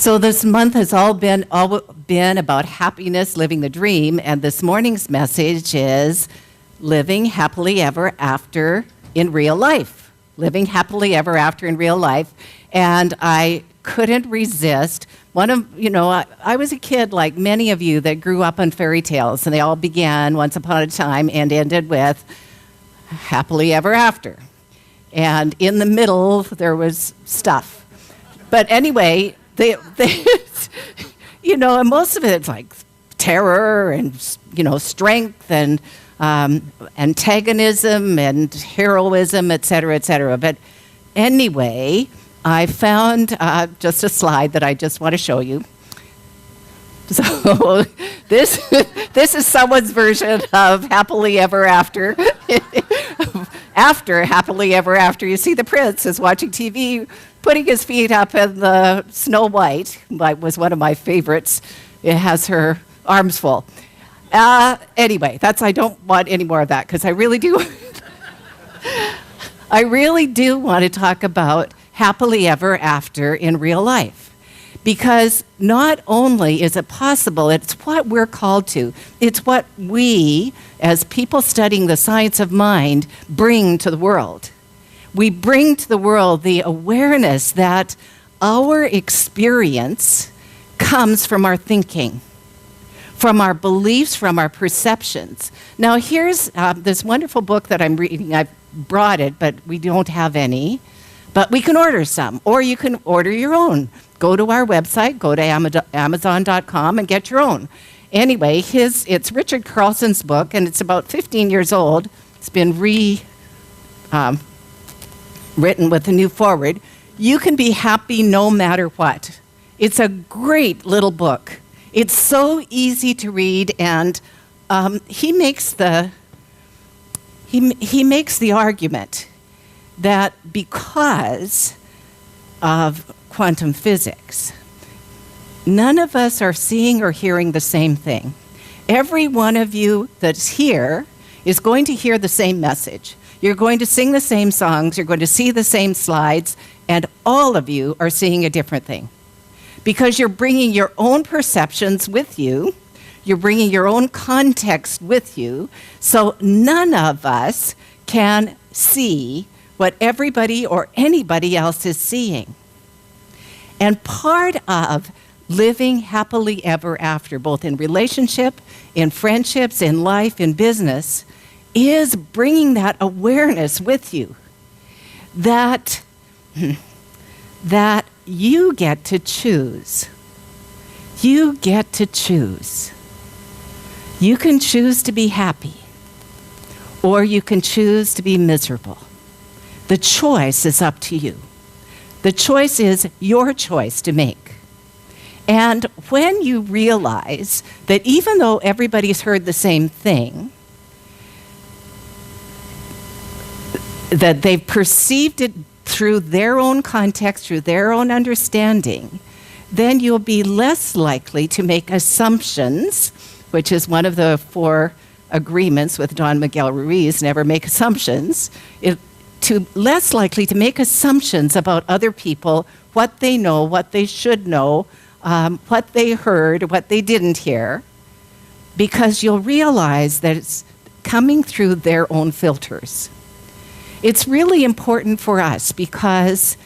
So this month has all been about happiness, living the dream, and this morning's message is living happily ever after in real life. Living happily ever after in real life. And I couldn't resist. I was a kid like many of you that grew up on fairy tales, and they all began once upon a time and ended with happily ever after. And in the middle, there was stuff. But anyway, they and most of it's like terror and, strength and antagonism and heroism, et cetera, et cetera. But anyway, I found just a slide that I just want to show you. So this is someone's version of happily ever after. After happily ever after, you see the prince is watching TV, putting his feet up in the Snow White. That was one of my favorites. It has her arms full. Anyway, I don't want any more of that because I really do want to talk about happily ever after in real life. Because not only is it possible, it's what we're called to. It's what we, as people studying the science of mind, bring to the world. We bring to the world the awareness that our experience comes from our thinking, from our beliefs, from our perceptions. Now here's this wonderful book that I'm reading. I've brought it, but we don't have any. But we can order some, or you can order your own. Go to our website, go to Amazon.com and get your own. Anyway, it's Richard Carlson's book, and it's about 15 years old. It's been written with a new foreword. You can be happy no matter what. It's a great little book. It's so easy to read, and he makes the argument that because of quantum physics, none of us are seeing or hearing the same thing. Every one of you that's here is going to hear the same message. You're going to sing the same songs, you're going to see the same slides, and all of you are seeing a different thing. Because you're bringing your own perceptions with you, you're bringing your own context with you, so none of us can see what everybody or anybody else is seeing. And part of living happily ever after, both in relationship, in friendships, in life, in business, is bringing that awareness with you that you get to choose. You get to choose. You can choose to be happy, or you can choose to be miserable. The choice is up to you. The choice is your choice to make. And when you realize that even though everybody's heard the same thing, that they've perceived it through their own context, through their own understanding, then you'll be less likely to make assumptions, which is one of the 4 agreements with Don Miguel Ruiz, never make assumptions. Less likely to make assumptions about other people, what they know, what they should know, what they heard, what they didn't hear, because you'll realize that it's coming through their own filters. It's really important for us because,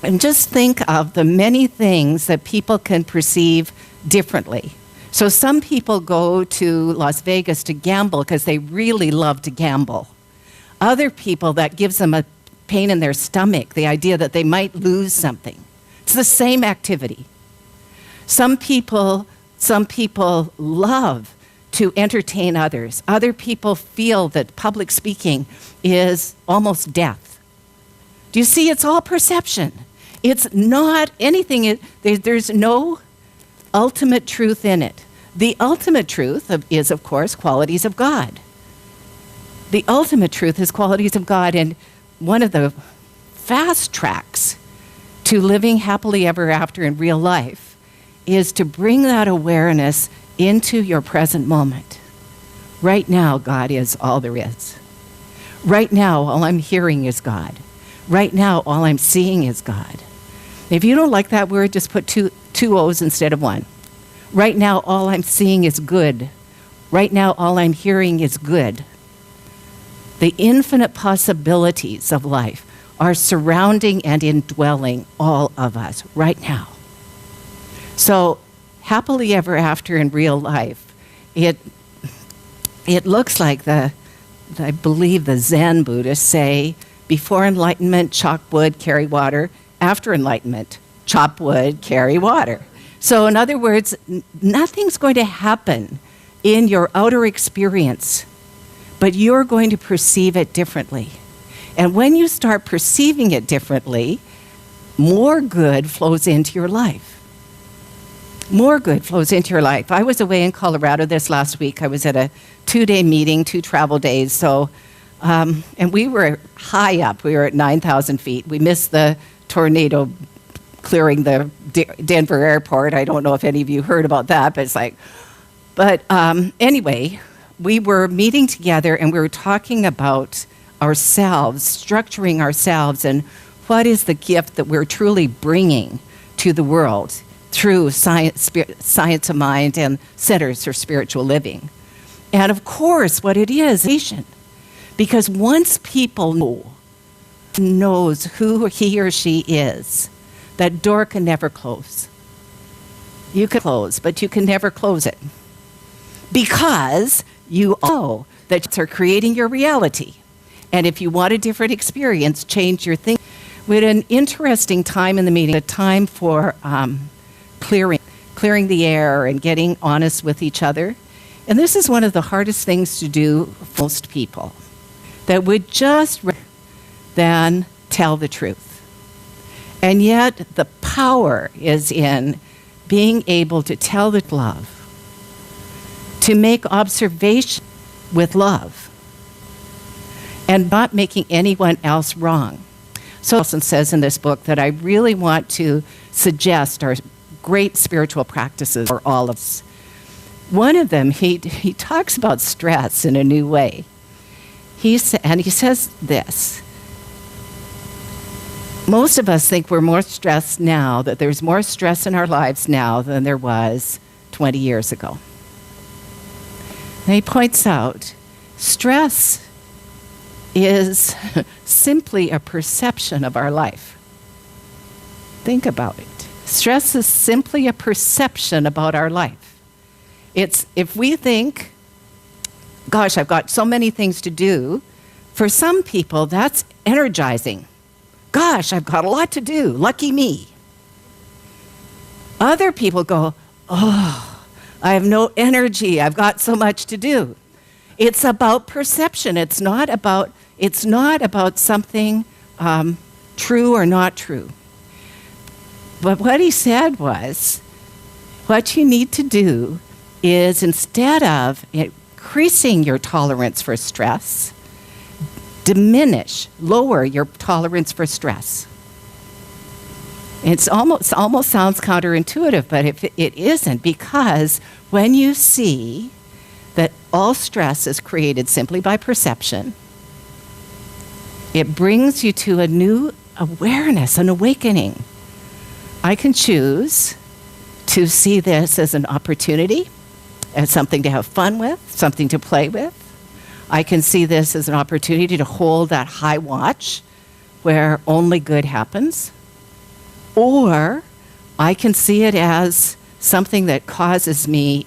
and just think of the many things that people can perceive differently. So some people go to Las Vegas to gamble because they really love to gamble. Other people, that gives them a pain in their stomach, the idea that they might lose something. It's the same activity. Some people love to entertain others. Other people feel that public speaking is almost death. Do you see? It's all perception. It's not anything. There's no ultimate truth in it. The ultimate truth is, of course, qualities of God. The ultimate truth is qualities of God, and one of the fast tracks to living happily ever after in real life is to bring that awareness into your present moment. Right now, God is all there is. Right now, all I'm hearing is God. Right now, all I'm seeing is God. If you don't like that word, just put two O's instead of one. Right now, all I'm seeing is good. Right now, all I'm hearing is good. The infinite possibilities of life are surrounding and indwelling all of us right now. So, happily ever after in real life, it looks like I believe the Zen Buddhists say, before enlightenment, chop wood, carry water. After enlightenment, chop wood, carry water. So in other words, nothing's going to happen in your outer experience, but you're going to perceive it differently. And when you start perceiving it differently, more good flows into your life. More good flows into your life. I was away in Colorado this last week. I was at a 2-day meeting, 2 travel days. So, and we were high up. We were at 9,000 feet. We missed the tornado clearing the Denver airport. I don't know if any of you heard about that, but it's like, anyway, we were meeting together and we were talking about ourselves, structuring ourselves, and what is the gift that we're truly bringing to the world through science of mind and centers for spiritual living. And of course, what it is, because once people knows who he or she is, that door can never close. You can close, but you can never close it. Because you know that you're creating your reality. And if you want a different experience, change your thinking. We had an interesting time in the meeting, a time for clearing the air and getting honest with each other. And this is one of the hardest things to do for most people, that would just than tell the truth. And yet the power is in being able to tell the love, to make observation with love, and not making anyone else wrong. So Wilson says in this book that I really want to suggest are great spiritual practices for all of us. One of them, he talks about stress in a new way. He says this: most of us think we're more stressed now, that there's more stress in our lives now than there was 20 years ago. And he points out, stress is simply a perception of our life. Think about it. Stress is simply a perception about our life. It's if we think, gosh, I've got so many things to do, for some people that's energizing. Gosh, I've got a lot to do. Lucky me. Other people go, oh, I have no energy. I've got so much to do. It's about perception. It's not about something true or not true. But what he said was, what you need to do is, instead of increasing your tolerance for stress, lower your tolerance for stress. It almost sounds counterintuitive, but it isn't, because when you see that all stress is created simply by perception, it brings you to a new awareness, an awakening. I can choose to see this as an opportunity, as something to have fun with, something to play with. I can see this as an opportunity to hold that high watch where only good happens. Or I can see it as something that causes me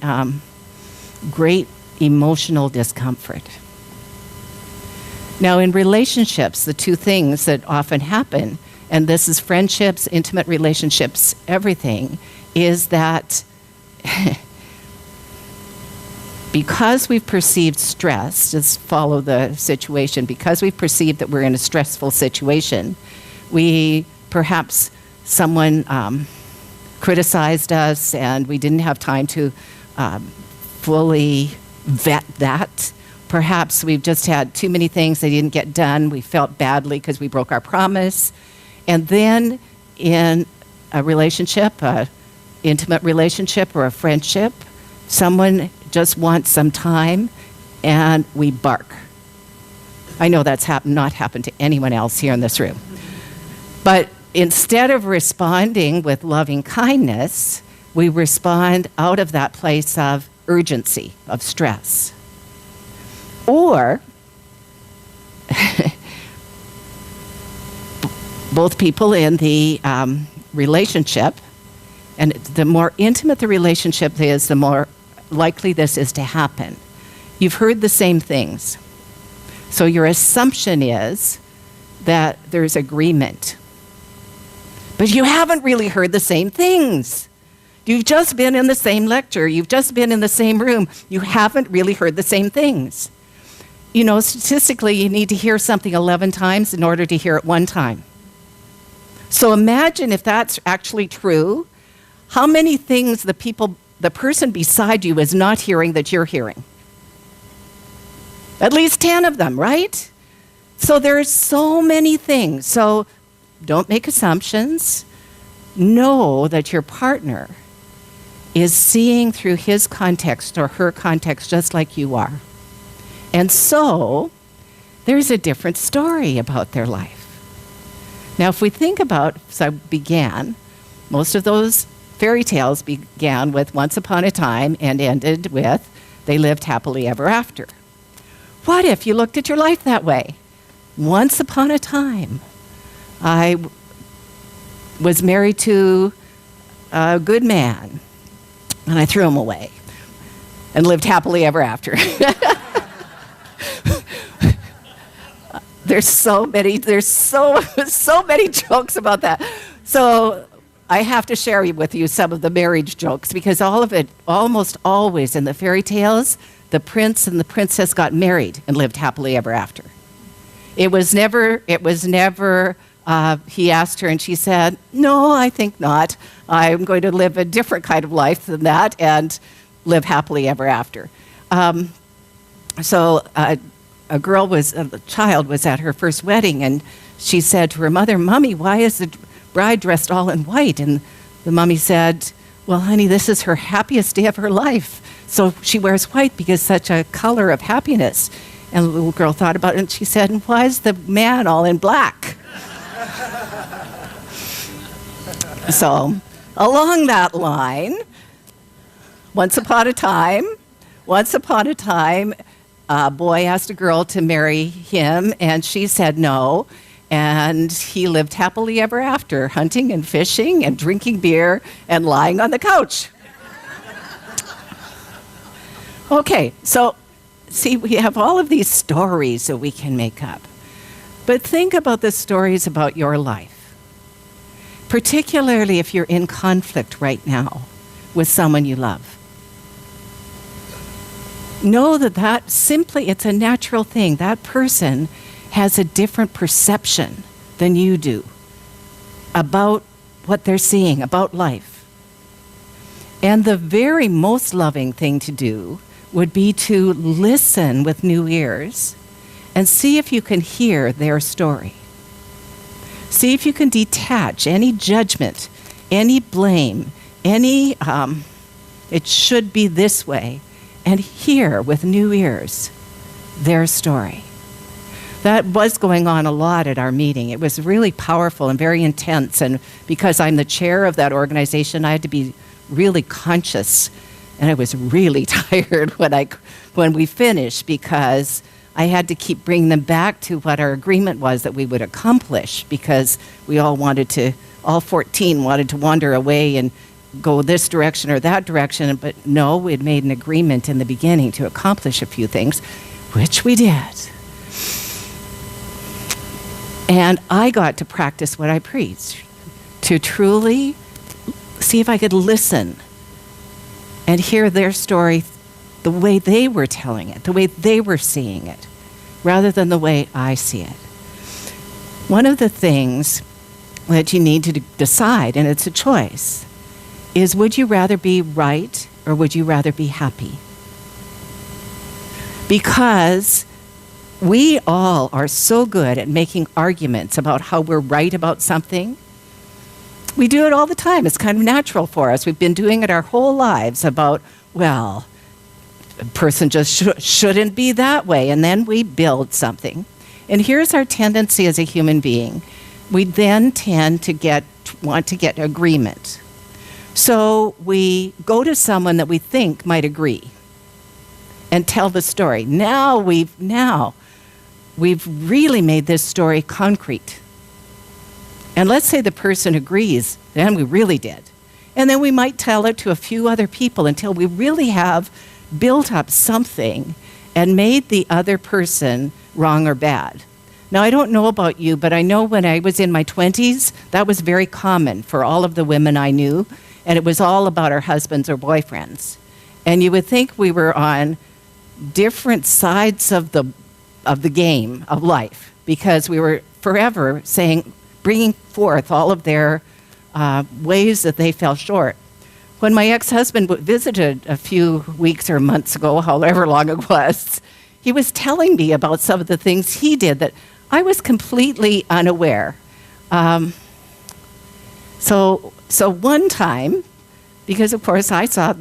great emotional discomfort. Now, in relationships, the two things that often happen, and this is friendships, intimate relationships, everything, is that because we've perceived stress, just follow the situation, because we've perceived that we're in a stressful situation, someone criticized us and we didn't have time to fully vet that. Perhaps we've just had too many things that didn't get done. We felt badly because we broke our promise. And then in a relationship, an intimate relationship or a friendship, someone just wants some time and we bark. I know that's not happened to anyone else here in this room. But instead of responding with loving kindness, we respond out of that place of urgency, of stress. Or both people in the relationship, and the more intimate the relationship is, the more likely this is to happen. You've heard the same things. So your assumption is that there's agreement. But you haven't really heard the same things. You've just been in the same lecture. You've just been in the same room. You haven't really heard the same things. You know, statistically, you need to hear something 11 times in order to hear it one time. So imagine if that's actually true, how many things the person beside you is not hearing that you're hearing. At least 10 of them, right? So there's so many things. So don't make assumptions. Know that your partner is seeing through his context or her context just like you are. And so there's a different story about their life. Now, if we think about, most of those fairy tales began with once upon a time and ended with they lived happily ever after. What if you looked at your life that way? Once upon a time, I was married to a good man, and I threw him away and lived happily ever after. There's so many jokes about that. So I have to share with you some of the marriage jokes, because all of it, almost always in the fairy tales, the prince and the princess got married and lived happily ever after. It was never, he asked her and she said, no, I think not. I'm going to live a different kind of life than that and live happily ever after. A child was at her first wedding, and she said to her mother, Mommy, why is the bride dressed all in white? And the mommy said, well, honey, this is her happiest day of her life. So she wears white because such a color of happiness. And the little girl thought about it, and she said, and why is the man all in black? So along that line, once upon a time, a boy asked a girl to marry him, and she said no, and he lived happily ever after, hunting and fishing and drinking beer and lying on the couch. Okay, so see, we have all of these stories that we can make up. But think about the stories about your life, particularly if you're in conflict right now with someone you love. Know that it's a natural thing. That person has a different perception than you do about what they're seeing, about life. And the very most loving thing to do would be to listen with new ears and see if you can hear their story. See if you can detach any judgment, any blame, any it should be this way, and hear with new ears their story. That was going on a lot at our meeting. It was really powerful and very intense, and because I'm the chair of that organization, I had to be really conscious, and I was really tired when we finished, because I had to keep bringing them back to what our agreement was that we would accomplish, because we all 14 wanted to wander away and go this direction or that direction, but no, we had made an agreement in the beginning to accomplish a few things, which we did. And I got to practice what I preached, to truly see if I could listen and hear their story the way they were telling it, the way they were seeing it, rather than the way I see it. One of the things that you need to decide, and it's a choice, is would you rather be right or would you rather be happy? Because we all are so good at making arguments about how we're right about something. We do it all the time. It's kind of natural for us. We've been doing it our whole lives about, well, a person just shouldn't be that way, and then we build something. And here's our tendency as a human being. we then tend to want to get agreement. So we go to someone that we think might agree and tell the story. Now we've really made this story concrete. And let's say the person agrees, then we really did. And then we might tell it to a few other people until we really have built up something and made the other person wrong or bad. Now, I don't know about you, but I know when I was in my 20s, that was very common for all of the women I knew, and it was all about our husbands or boyfriends. And you would think we were on different sides of the game of life, because we were forever bringing forth all of their ways that they fell short. When my ex-husband visited a few weeks or months ago, however long it was, he was telling me about some of the things he did that I was completely unaware. So one time, because of course I saw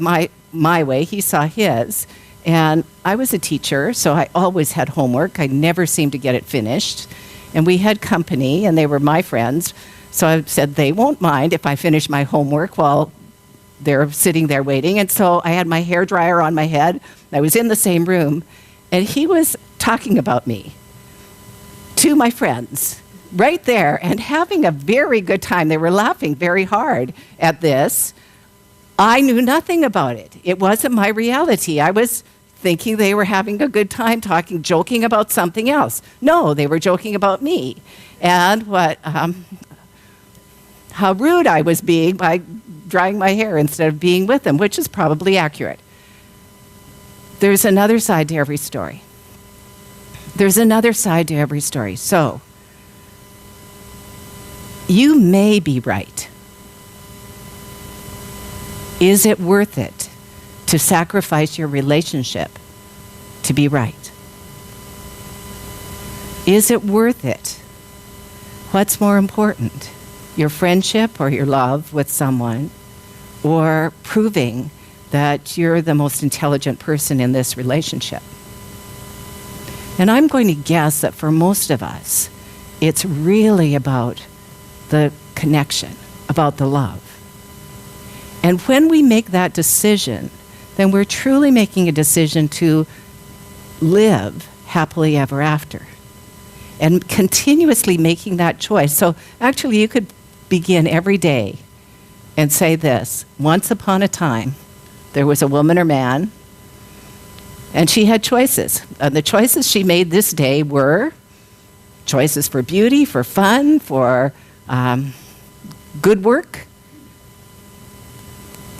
my way, he saw his, and I was a teacher, so I always had homework. I never seemed to get it finished. And we had company, and they were my friends, so I said they won't mind if I finish my homework while they're sitting there waiting. And so I had my hairdryer on my head. I was in the same room, and he was talking about me to my friends right there and having a very good time. They were laughing very hard at this. I knew nothing about it. It wasn't my reality. I was thinking they were having a good time joking about something else. No, they were joking about me and how rude I was being by drying my hair instead of being with them, which is probably accurate. There's another side to every story. There's another side to every story. So, you may be right. Is it worth it to sacrifice your relationship to be right? Is it worth it? What's more important, your friendship or your love with someone, or proving that you're the most intelligent person in this relationship? And I'm going to guess that for most of us, it's really about the connection, about the love. And when we make that decision, then we're truly making a decision to live happily ever after and continuously making that choice. So actually, you could begin every day and say this: once upon a time, there was a woman or man, and she had choices. And the choices she made this day were choices for beauty, for fun, for good work.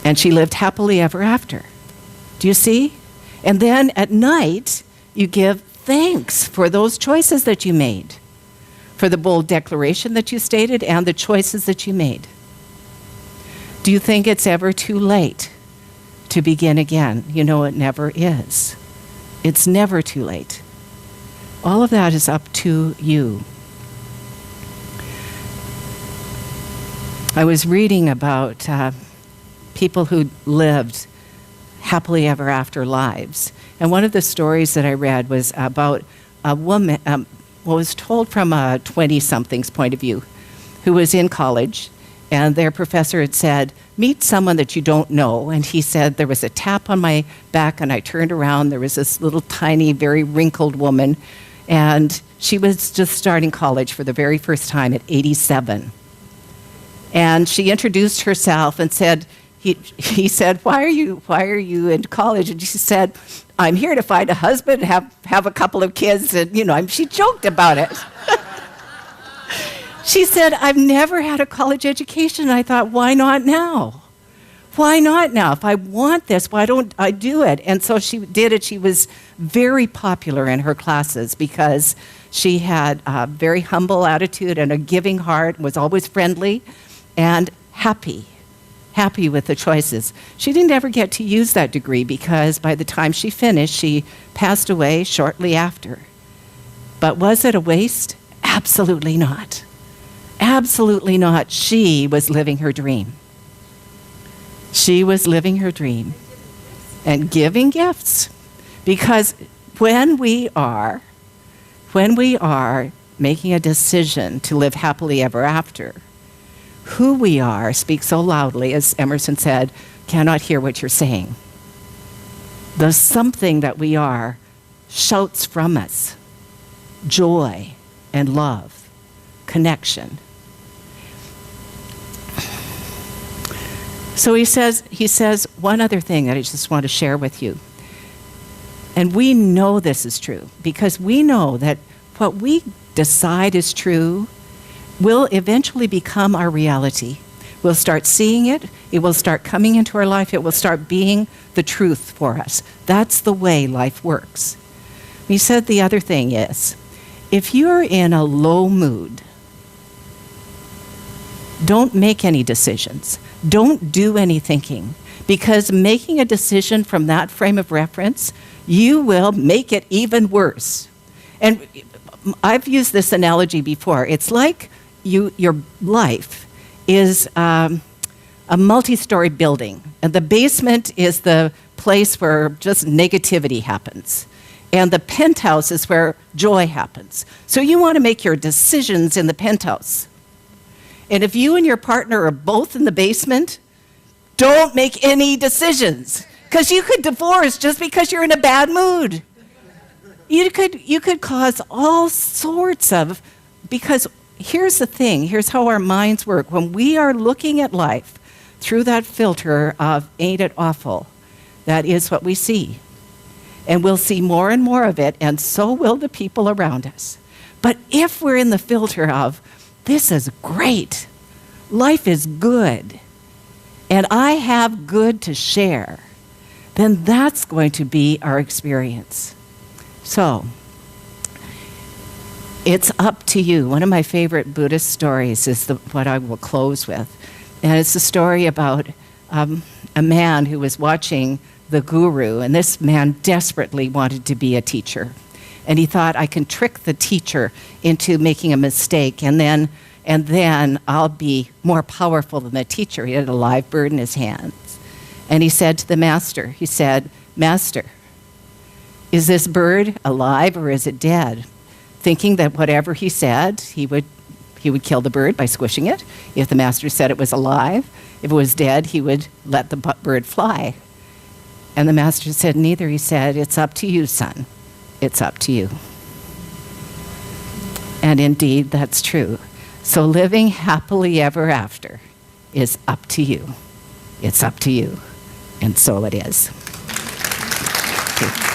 And she lived happily ever after. Do you see? And then at night, you give thanks for those choices that you made, for the bold declaration that you stated and the choices that you made. Do you think it's ever too late to begin again? You know, it never is. It's never too late. All of that is up to you. I was reading about people who lived happily ever after lives. And one of the stories that I read was about a woman, was told from a 20-something's point of view, who was in college, and their professor had said, meet someone that you don't know. And he said, there was a tap on my back, and I turned around. There was this little tiny, very wrinkled woman, and she was just starting college for the very first time at 87. And she introduced herself and said, he said, why are you in college? And she said, I'm here to find a husband, have a couple of kids, and she joked about it. She said, I've never had a college education. And I thought, why not now? Why not now? If I want this, why don't I do it? And so she did it. She was very popular in her classes because she had a very humble attitude and a giving heart, was always friendly and happy with the choices. She didn't ever get to use that degree because by the time she finished, she passed away shortly after. But was it a waste? Absolutely not. Absolutely not. She was living her dream. She was living her dream and giving gifts. Because when we are making a decision to live happily ever after, who we are speaks so loudly, as Emerson said, cannot hear what you're saying. The something that we are shouts from us joy and love, connection. So he says one other thing that I just want to share with you. And we know this is true because we know that what we decide is true will eventually become our reality. We'll start seeing it. It will start coming into our life. It will start being the truth for us. That's the way life works. He said the other thing is, if you're in a low mood, don't make any decisions. Don't do any thinking, because making a decision from that frame of reference, you will make it even worse. And I've used this analogy before. It's like your life is a multi-story building, and the basement is the place where just negativity happens, and the penthouse is where joy happens. So you want to make your decisions in the penthouse. And if you and your partner are both in the basement, don't make any decisions, because you could divorce just because you're in a bad mood. You could cause all sorts of, because here's the thing, here's how our minds work. When we are looking at life through that filter of ain't it awful, that is what we see. And we'll see more and more of it, and so will the people around us. But if we're in the filter of, this is great, life is good, and I have good to share, then that's going to be our experience. So, it's up to you. One of my favorite Buddhist stories is what I will close with. And it's a story about a man who was watching the guru, and this man desperately wanted to be a teacher. And he thought, I can trick the teacher into making a mistake, and then I'll be more powerful than the teacher. He had a live bird in his hands. And he said to the master, Master, is this bird alive or is it dead? Thinking that whatever he said, he would kill the bird by squishing it. If the master said it was alive, if it was dead, he would let the bird fly. And the master said neither. He said, it's up to you, son. It's up to you. And indeed, that's true. So living happily ever after is up to you. It's up to you. And so it is. Okay.